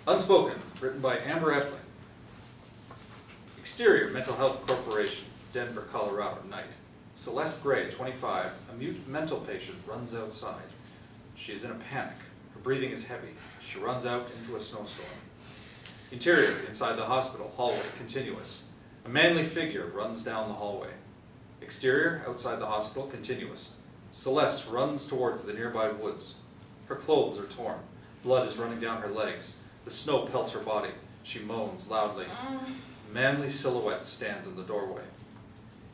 Unspoken, written by Amber Epling. Exterior, Mental Health Corporation, Denver, Colorado, night. Celeste Grey, 25, a mute mental patient, runs outside. She is in a panic. Her breathing is heavy. She runs out into a snowstorm. Interior, inside the hospital, hallway, continuous. A manly figure runs down the hallway. Exterior, outside the hospital, continuous. Celeste runs towards the nearby woods. Her clothes are torn. Blood is running down her legs. The snow pelts her body. She moans loudly. A manly silhouette stands in the doorway.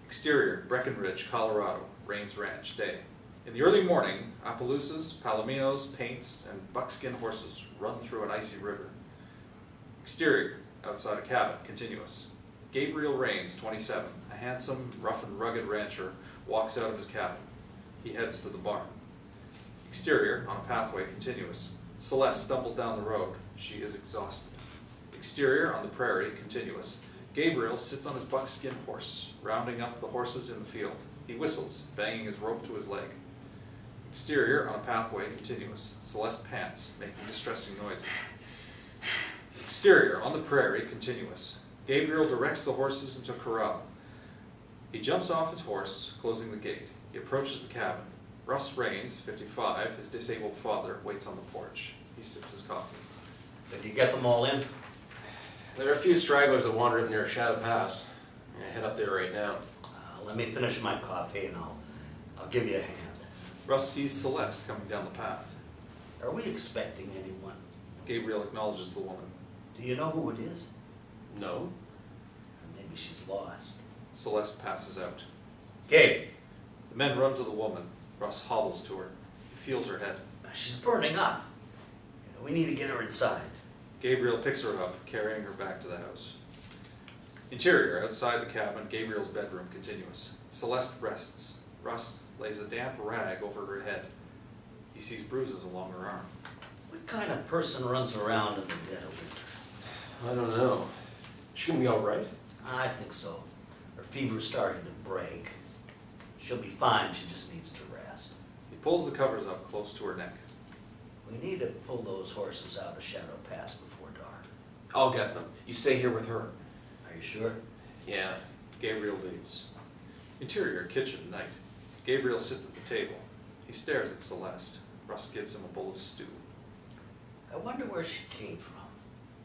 Exterior, Breckenridge, Colorado, Rains Ranch, day. In the early morning, Appaloosas, Palominos, Paints, and buckskin horses run through an icy river. Exterior, outside a cabin, continuous. Gabriel Rains, 27, a handsome, rough and rugged rancher, walks out of his cabin. He heads to the barn. Exterior, on a pathway, continuous. Celeste stumbles down the road. She is exhausted. Exterior, on the prairie, continuous. Gabriel sits on his buckskin horse, rounding up the horses in the field. He whistles, banging his rope to his leg. Exterior, on a pathway, continuous. Celeste pants, making distressing noises. Exterior, on the prairie, continuous. Gabriel directs the horses into a corral. He jumps off his horse, closing the gate. He approaches the cabin. Russ Rains, 55, his disabled father, waits on the porch. He sips his coffee. Did you get them all in? There are a few stragglers that wander up near Shadow Pass. I head up there right now. Let me finish my coffee and I'll give you a hand. Russ sees Celeste coming down the path. Are we expecting anyone? Gabriel acknowledges the woman. Do you know who it is? No. Or maybe she's lost. Celeste passes out. Gabe. The men run to the woman. Russ hobbles to her. He feels her head. She's burning up. We need to get her inside. Gabriel picks her up, carrying her back to the house. Interior, outside the cabin, Gabriel's bedroom, continuous. Celeste rests. Russ lays a damp rag over her head. He sees bruises along her arm. What kind of person runs around in the dead of winter? I don't know. She gonna be all right? I think so. Her fever's starting to break. She'll be fine, she just needs to rest. He pulls the covers up close to her neck. We need to pull those horses out of Shadow Pass before dark. I'll get them. You stay here with her. Are you sure? Yeah. Gabriel leaves. Interior, kitchen, night. Gabriel sits at the table. He stares at Celeste. Russ gives him a bowl of stew. I wonder where she came from.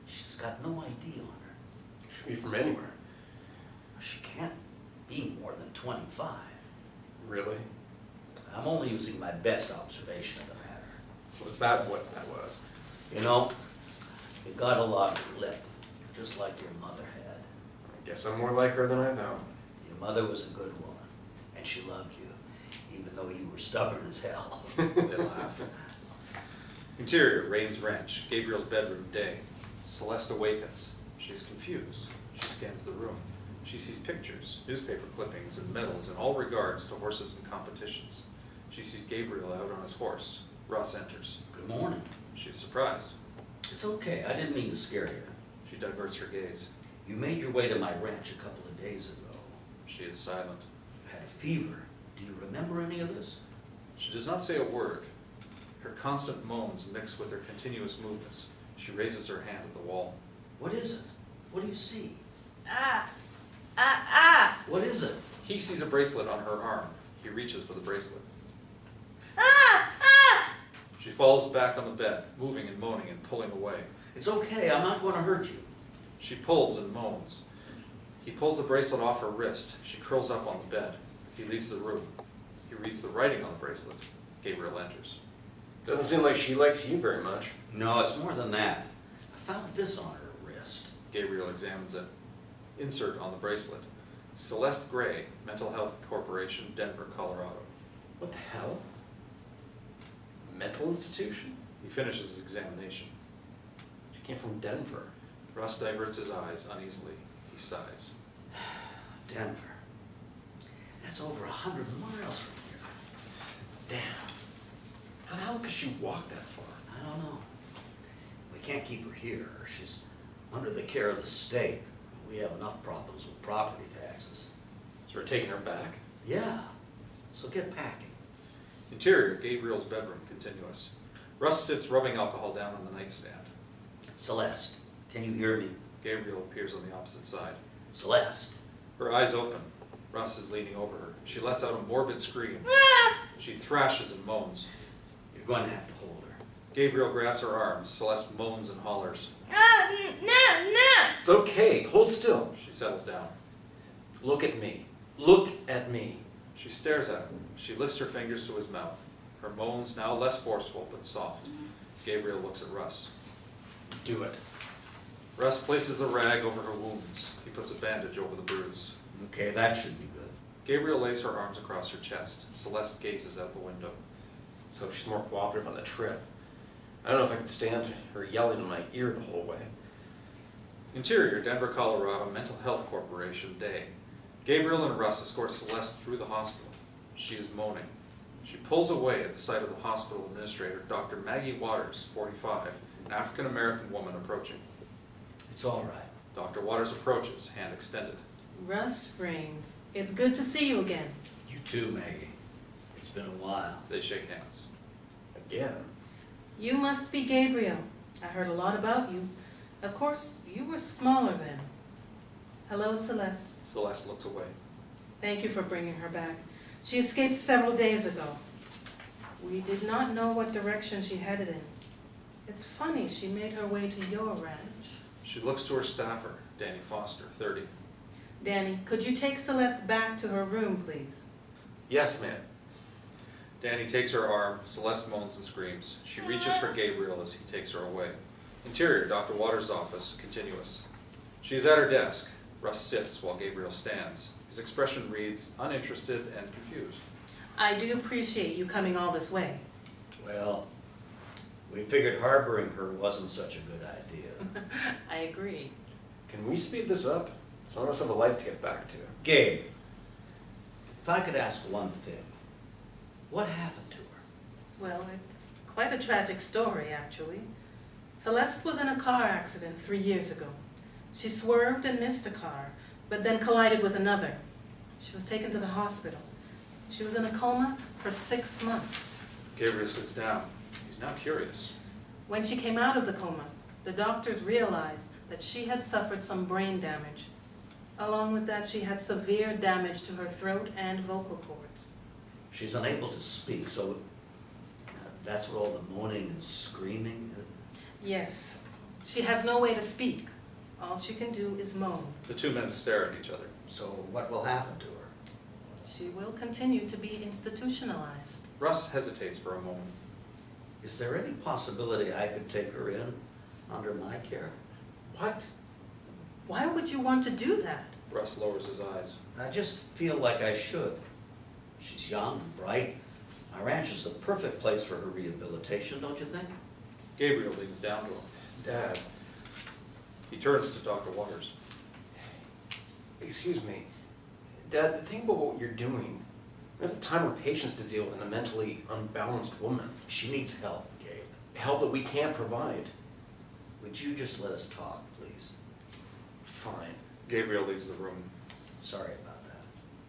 She's got no ID on her. She could be from anywhere. She can't be more than 25. Really? I'm only using my best observation of the matter. Was that what that was? You know, you got a lot of lip, just like your mother had. I guess I'm more like her than I thought. Your mother was a good woman, and she loved you, even though you were stubborn as hell. They laugh. Interior, Rains Ranch. Gabriel's bedroom, day. Celeste awakens. She's confused. She scans the room. She sees pictures, newspaper clippings, and medals in all regards to horses and competitions. She sees Gabriel out on his horse. Russ enters. Good morning. She's surprised. It's okay, I didn't mean to scare you. She diverts her gaze. You made your way to my ranch a couple of days ago. She is silent. Had a fever. Do you remember any of this? She does not say a word. Her constant moans mix with her continuous movements. She raises her hand at the wall. What is it? What do you see? What is it? He sees a bracelet on her arm. He reaches for the bracelet. She falls back on the bed, moving and moaning and pulling away. It's okay, I'm not going to hurt you. She pulls and moans. He pulls the bracelet off her wrist. She curls up on the bed. He leaves the room. He reads the writing on the bracelet. Gabriel enters. Doesn't seem like she likes you very much. No, it's more than that. I found this on her wrist. Gabriel examines it. Insert on the bracelet. Celeste Grey, Mental Health Corporation, Denver, Colorado. What the hell? Mental institution? He finishes his examination. She came from Denver. Russ diverts his eyes uneasily. He sighs. Denver. That's over 100 miles from here. Damn. How the hell could she walk that far? I don't know. We can't keep her here. She's under the care of the state. We have enough problems with property taxes. So we're taking her back? Yeah. So get packing. Interior, Gabriel's bedroom, continuous. Russ sits rubbing alcohol down on the nightstand. Celeste, can you hear me? Gabriel appears on the opposite side. Celeste. Her eyes open. Russ is leaning over her. She lets out a morbid scream. She thrashes and moans. You're going to have to hold her. Gabriel grabs her arms. Celeste moans and hollers. No. It's okay, hold still. She settles down. Look at me. Look at me. She stares at him. She lifts her fingers to his mouth. Her moans now less forceful but soft. Gabriel looks at Russ. Do it. Russ places the rag over her wounds. He puts a bandage over the bruise. Okay, that should be good. Gabriel lays her arms across her chest. Celeste gazes out the window. So she's more cooperative on the trip. I don't know if I could stand her yelling in my ear the whole way. Interior, Denver, Colorado, Mental Health Corporation, day. Gabriel and Russ escort Celeste through the hospital. She is moaning. She pulls away at the sight of the hospital administrator, Dr. Maggie Waters, 45, an African-American woman approaching. It's all right. Dr. Waters approaches, hand extended. Russ Springs, it's good to see you again. You too, Maggie. It's been a while. They shake hands. Again. You must be Gabriel. I heard a lot about you. Of course, you were smaller then. Hello, Celeste. Celeste looks away. Thank you for bringing her back. She escaped several days ago. We did not know what direction she headed in. It's funny she made her way to your ranch. She looks to her staffer, Danny Foster, 30. Danny, could you take Celeste back to her room, please? Yes, ma'am. Danny takes her arm. Celeste moans and screams. She reaches for Gabriel as he takes her away. Interior, Dr. Waters' office, continuous. She's at her desk. Russ sits while Gabriel stands. His expression reads uninterested and confused. I do appreciate you coming all this way. Well, we figured harboring her wasn't such a good idea. I agree. Can we speed this up? Some of us have a life to get back to. Gabe, if I could ask one thing, what happened to her? Well, it's quite a tragic story, actually. Celeste was in a car accident 3 years ago. She swerved and missed a car, but then collided with another. She was taken to the hospital. She was in a coma for 6 months. Gabriel sits down. He's now curious. When she came out of the coma, the doctors realized that she had suffered some brain damage. Along with that, she had severe damage to her throat and vocal cords. She's unable to speak, so that's what all the moaning and screaming. Yes, she has no way to speak. All she can do is moan. The two men stare at each other. So what will happen to her? She will continue to be institutionalized. Russ hesitates for a moment. Is there any possibility I could take her in under my care? What? Why would you want to do that? Russ lowers his eyes. I just feel like I should. She's young and bright. Our ranch is the perfect place for her rehabilitation, don't you think? Gabriel leans down to him. Dad, He turns to Dr. Waters. excuse me. Dad, think about what you're doing. We have the time or patience to deal with a mentally unbalanced woman. She needs help, Gabe. Help that we can't provide. Would you just let us talk, please? Fine. Gabriel leaves the room. Sorry about that.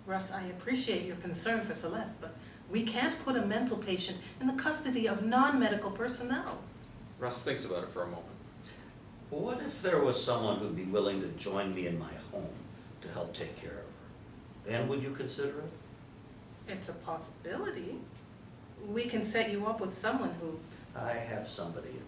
Russ, I appreciate your concern for Celeste, but we can't put a mental patient in the custody of non-medical personnel. Russ thinks about it for a moment. Well, what if there was someone who'd be willing to join me in my home to help take care of her? Then would you consider it? It's a possibility. We can set you up with someone who... I have somebody in